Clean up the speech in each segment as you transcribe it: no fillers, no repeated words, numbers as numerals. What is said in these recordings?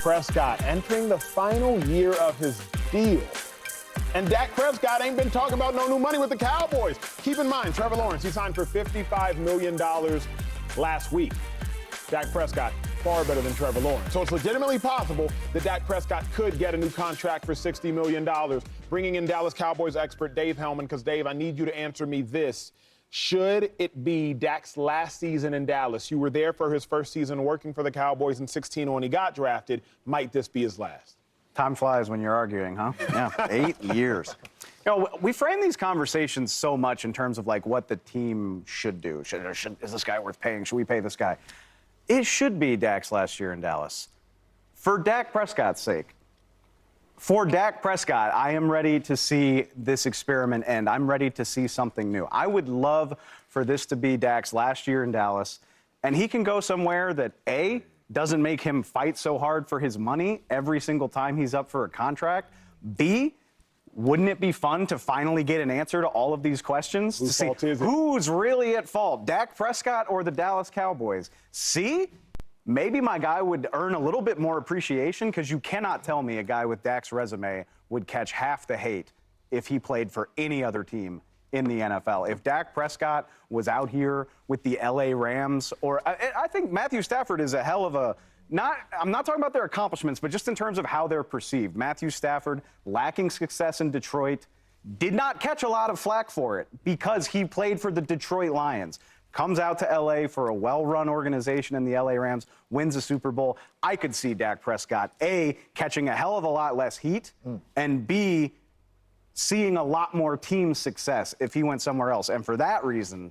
Prescott entering the final year of his deal. And Dak Prescott ain't been talking about no new money with the Cowboys. Keep in mind, Trevor Lawrence, he signed for $55 million last week. Dak Prescott, far better than Trevor Lawrence. So it's legitimately possible that Dak Prescott could get a new contract for $60 million. Bringing in Dallas Cowboys expert Dave Hellman, because Dave, I need you to answer me this. Should it be Dak's last season in Dallas? You were there for his first season working for the Cowboys in 2016 when he got drafted. Might this be his last? Time flies when you're arguing, huh? Yeah, 8 years. You know, we frame these conversations so much in terms of, like, what the team should do. Is this guy worth paying? Should we pay this guy? It should be Dak's last year in Dallas. For Dak Prescott's sake. For Dak Prescott, I am ready to see this experiment end. I'm ready to see something new. I would love for this to be Dak's last year in Dallas, and he can go somewhere that, A, doesn't make him fight so hard for his money every single time he's up for a contract. B, wouldn't it be fun to finally get an answer to all of these questions? Whose fault is it? Who's really at fault, Dak Prescott or the Dallas Cowboys? C, maybe my guy would earn a little bit more appreciation, because you cannot tell me a guy with Dak's resume would catch half the hate if he played for any other team in the NFL. If Dak Prescott was out here with the LA Rams, or I think Matthew Stafford is a hell of a, I'm not talking about their accomplishments, but just in terms of how they're perceived. Matthew Stafford, lacking success in Detroit, did not catch a lot of flack for it because he played for the Detroit Lions. Comes out to L.A. for a well-run organization in the L.A. Rams, wins a Super Bowl. I could see Dak Prescott, A, catching a hell of a lot less heat, and B, seeing a lot more team success if he went somewhere else. And for that reason,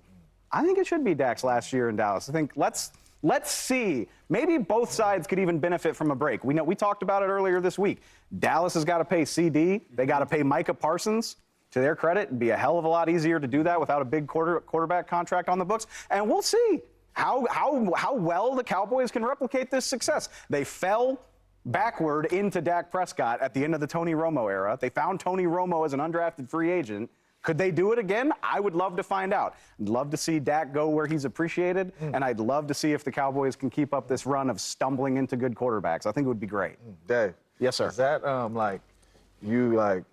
I think it should be Dak's last year in Dallas. I think let's see. Maybe both sides could even benefit from a break. We talked about it earlier this week. Dallas has got to pay CD. They got to pay Micah Parsons. To their credit, it'd be a hell of a lot easier to do that without a big quarterback contract on the books. And we'll see how well the Cowboys can replicate this success. They fell backward into Dak Prescott at the end of the Tony Romo era. They found Tony Romo as an undrafted free agent. Could they do it again? I would love to find out. I'd love to see Dak go where he's appreciated, and I'd love to see if the Cowboys can keep up this run of stumbling into good quarterbacks. I think it would be great. Dave. Yes, sir. Is that, you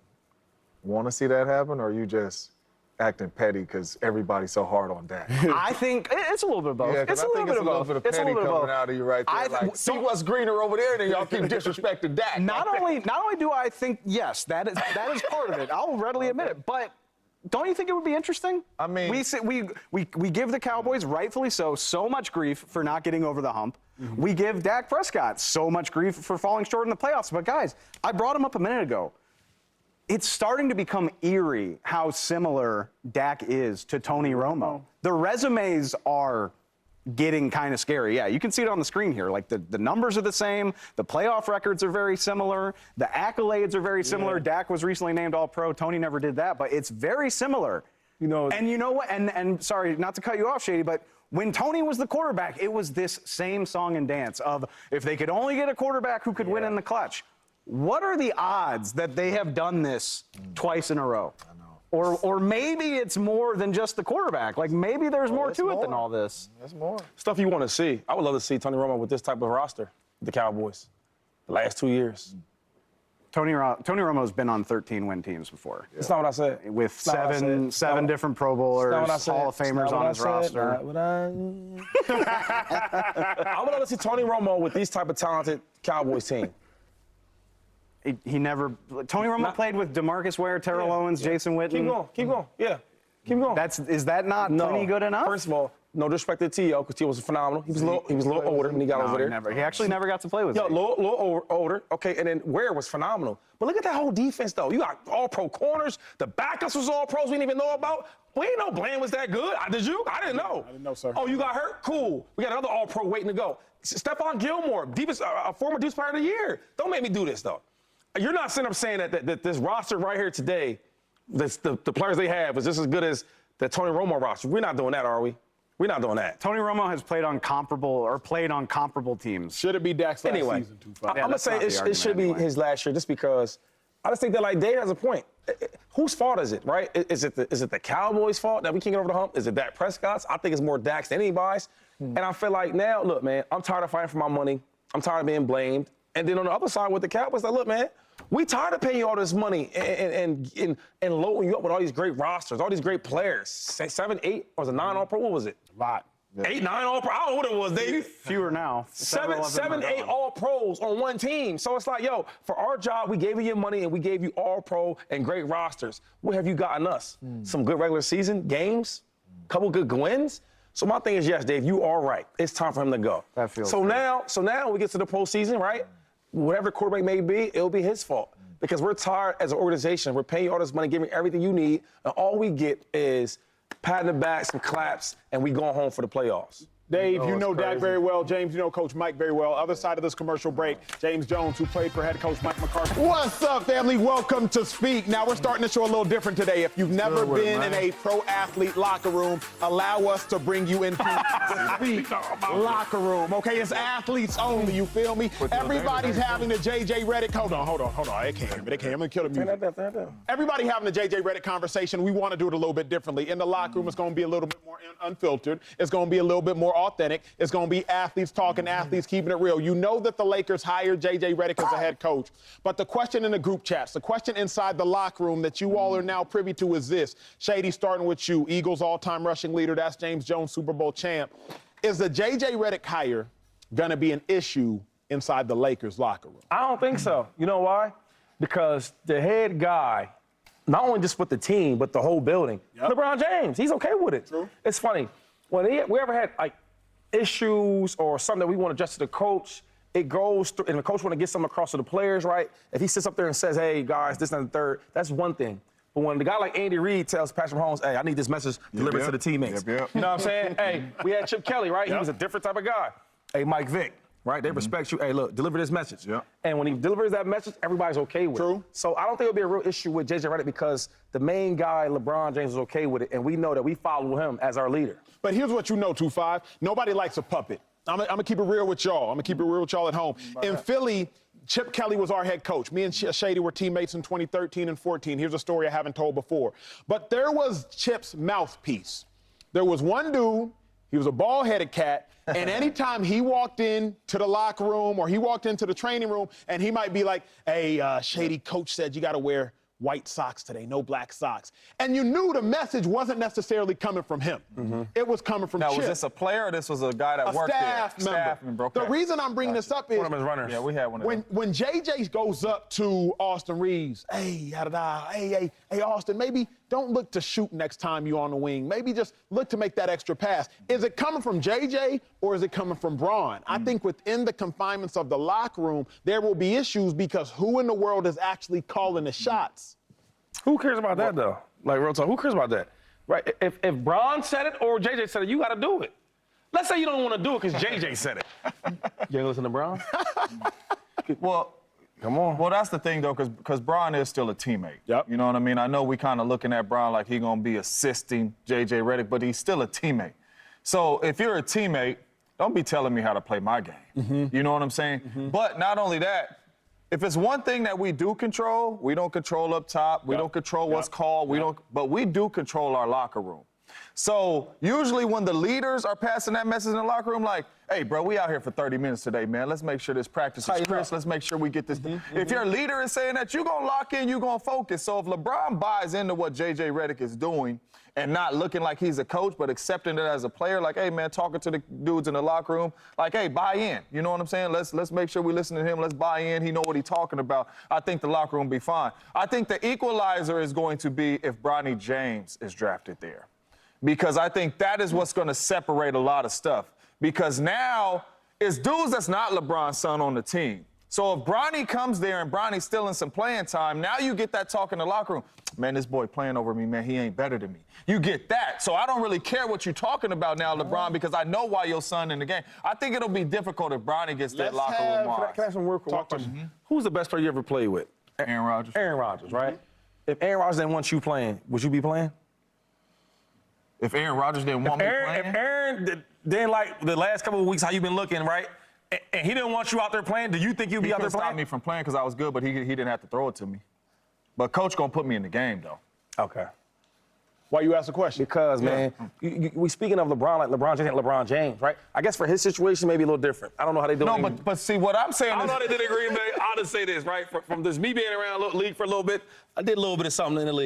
want to see that happen, or are you just acting petty because everybody's so hard on Dak? I think it's a little bit of both. Yeah, it's a little bit of both. It's a little bit of petty coming out of you right there. See what's greener over there, and y'all keep disrespecting Dak. Not only do I think, yes, that is part of it. I'll readily admit it. But don't you think it would be interesting? I mean, we give the Cowboys, rightfully so much grief for not getting over the hump. We give Dak Prescott so much grief for falling short in the playoffs. But guys, I brought him up a minute ago. It's starting to become eerie how similar Dak is to Tony Romo. The resumes are getting kind of scary. Yeah, you can see it on the screen here. Like, the numbers are the same. The playoff records are very similar. The accolades are very similar. Dak was recently named All-Pro. Tony never did that, but it's very similar. And you know what? And sorry, not to cut you off, Shady, but when Tony was the quarterback, it was this same song and dance of if they could only get a quarterback who could win in the clutch. What are the odds that they have done this twice in a row? I know. Or maybe it's more than just the quarterback. Like, maybe there's more to it than all this. There's more. Stuff you want to see. I would love to see Tony Romo with this type of roster, the Cowboys, the last 2 years. Tony Romo's been on 13-win teams before. That's not what I said. With seven different Pro Bowlers, Hall of Famers on his roster. I would love to see Tony Romo with these type of talented Cowboys team. He never. Tony Romo played with DeMarcus Ware, Terrell Owens, Jason Witten. Keep going. Yeah, keep going. Is that not plenty good enough? First of all, no disrespect to T.O. because T.O. was phenomenal. He was a little older when he got over there. He actually never got to play with him. A little older. Okay, and then Ware was phenomenal. But look at that whole defense, though. You got all-pro corners. The backups was all pros we didn't even know about. We didn't know Bland was that good. Did you? I didn't know. I didn't know, sir. Oh, you got hurt? Cool. We got another all-pro waiting to go. Stephon Gilmore, deepest, former Deuce Player of the Year. Don't make me do this, though. You're not sitting up saying that this roster right here today, the players they have, is just as good as the Tony Romo roster. We're not doing that, are we? We're not doing that. Tony Romo has played on comparable teams. Should it be Dak's last season? I'm going to say it should be his last year just because I just think that, like, Dave has a point. Whose fault is it, right? Is it the Cowboys' fault that we can't get over the hump? Is it Dak Prescott's? I think it's more Dak's than anybody's. And I feel like now, look, man, I'm tired of fighting for my money. I'm tired of being blamed. And then on the other side with the Cowboys, like, look, man, we tired of paying you all this money and loading you up with all these great rosters, all these great players. 7, 8, or was it 9 All-Pro? What was it? A lot. 8, 9 All-Pro? I don't know what it was, Dave. Fewer now. 7, 8 All-Pros on one team. So it's like, yo, for our job, we gave you your money and we gave you All-Pro and great rosters. What have you gotten us? Some good regular season games, couple good wins. So my thing is, yes, Dave, you are right. It's time for him to go. That feels so good. now we get to the postseason, right? Whatever quarterback may be, it'll be his fault. Because we're tired as an organization. We're paying you all this money, giving everything you need, and all we get is pat in the back, some claps, and we going home for the playoffs. Dave, you know Dak very well. James, you know Coach Mike very well. Other side of this commercial break, James Jones, who played for head coach Mike McCarthy. What's up, family? Welcome to Speak. Now, we're starting the show a little different today. If you've never been in a pro athlete locker room, allow us to bring you into the Speak locker room. Okay, it's athletes only, you feel me? Everybody's having the J.J. Redick. Hold on. They can't hear me. I'm going to kill the music. Turn that down. Everybody having the J.J. Redick conversation. We want to do it a little bit differently. In the locker room, it's going to be a little bit more unfiltered. It's going to be a little bit more authentic. It's going to be athletes talking, athletes keeping it real. You know that the Lakers hired J.J. Redick as a head coach. But the question in the group chats, the question inside the locker room that you all are now privy to is this. Shady, starting with you, Eagles all-time rushing leader. That's James Jones, Super Bowl champ. Is the J.J. Redick hire going to be an issue inside the Lakers locker room? I don't think so. You know why? Because the head guy, not only just with the team, but the whole building, LeBron James, he's okay with it. True. It's funny. When we ever had, like, issues or something that we want to adjust to the coach, it goes through, and the coach want to get something across to the players, right? If he sits up there and says, hey, guys, this and the third, that's one thing. But when the guy like Andy Reid tells Patrick Mahomes, hey, I need this message delivered to the teammates. You know what I'm saying? Hey, we had Chip Kelly, right? He was a different type of guy. Hey, Mike Vick, right? They respect you. Hey, look, deliver this message. And when he delivers that message, everybody's okay with it. So I don't think it'll be a real issue with J.J. Redick because the main guy, LeBron James, is okay with it, and we know that we follow him as our leader. But here's what you know, 2-5. Nobody likes a puppet. I'm going to keep it real with y'all. I'm going to keep it real with y'all at home. In Philly, Chip Kelly was our head coach. Me and Shady were teammates in 2013 and 14. Here's a story I haven't told before. But there was Chip's mouthpiece. There was one dude, he was a bald-headed cat, and anytime he walked in to the locker room or he walked into the training room, and he might be like, hey, Shady, coach said you got to wear white socks today, no black socks. And you knew the message wasn't necessarily coming from him. It was coming from Chip. Now, was this a player or this was a guy that worked there? Staff member. Okay. The reason I'm bringing this up is one of his runners. Yeah, we had one of them. When JJ goes up to Austin Reeves, hey, hey, Austin, maybe don't look to shoot next time you're on the wing. Maybe just look to make that extra pass. Is it coming from JJ or is it coming from Braun? I think within the confinements of the locker room, there will be issues because who in the world is actually calling the shots? Who cares about that, though? Like, real talk, who cares about that? Right? If Braun said it or JJ said it, you got to do it. Let's say you don't want to do it because JJ said it. You ain't listen to Braun? Well, come on. Well, that's the thing, though, because Braun is still a teammate. You know what I mean? I know we kind of looking at Braun like he going to be assisting J.J. Redick, but he's still a teammate. So if you're a teammate, don't be telling me how to play my game. You know what I'm saying? But not only that, if it's one thing that we do control, we don't control up top, we don't control what's called, but we do control our locker room. So usually when the leaders are passing that message in the locker room, like, hey, bro, we out here for 30 minutes today, man. Let's make sure this practice is crisp. Let's make sure we get this. If your leader is saying that, you're going to lock in, you're going to focus. So if LeBron buys into what J.J. Redick is doing and not looking like he's a coach, but accepting it as a player, like, hey, man, talking to the dudes in the locker room, like, hey, buy in. You know what I'm saying? Let's make sure we listen to him. Let's buy in. He know what he's talking about. I think the locker room will be fine. I think the equalizer is going to be if Bronny James is drafted there. Because I think that is what's going to separate a lot of stuff. Because now it's dudes that's not LeBron's son on the team. So if Bronny comes there and Bronny's still in some playing time, now you get that talk in the locker room. Man, this boy playing over me, man, he ain't better than me. You get that. So I don't really care what you're talking about now, LeBron, because I know why your son in the game. I think it'll be difficult if Bronny gets that locker room on. Can I have some word question? Who's the best player you ever played with? Aaron Rodgers. Aaron Rodgers, right? If Aaron Rodgers didn't want you playing, would you be playing? If Aaron Rodgers didn't want me playing? If Aaron didn't like the last couple of weeks how you've been looking, right? And he didn't want you out there playing, do you think you'd be out there playing? He stop me from playing because I was good, but he didn't have to throw it to me. But coach gonna put me in the game, though. Okay. Why you ask the question? Because, man, we speaking of LeBron like LeBron James ain't LeBron James, right? I guess for his situation, maybe a little different. I don't know how they do it. No, but see, what I'm saying I is... don't know how they did in Green Bay. I'll just say this, right? From this me being around the league for a little bit, I did a little bit of something in the league.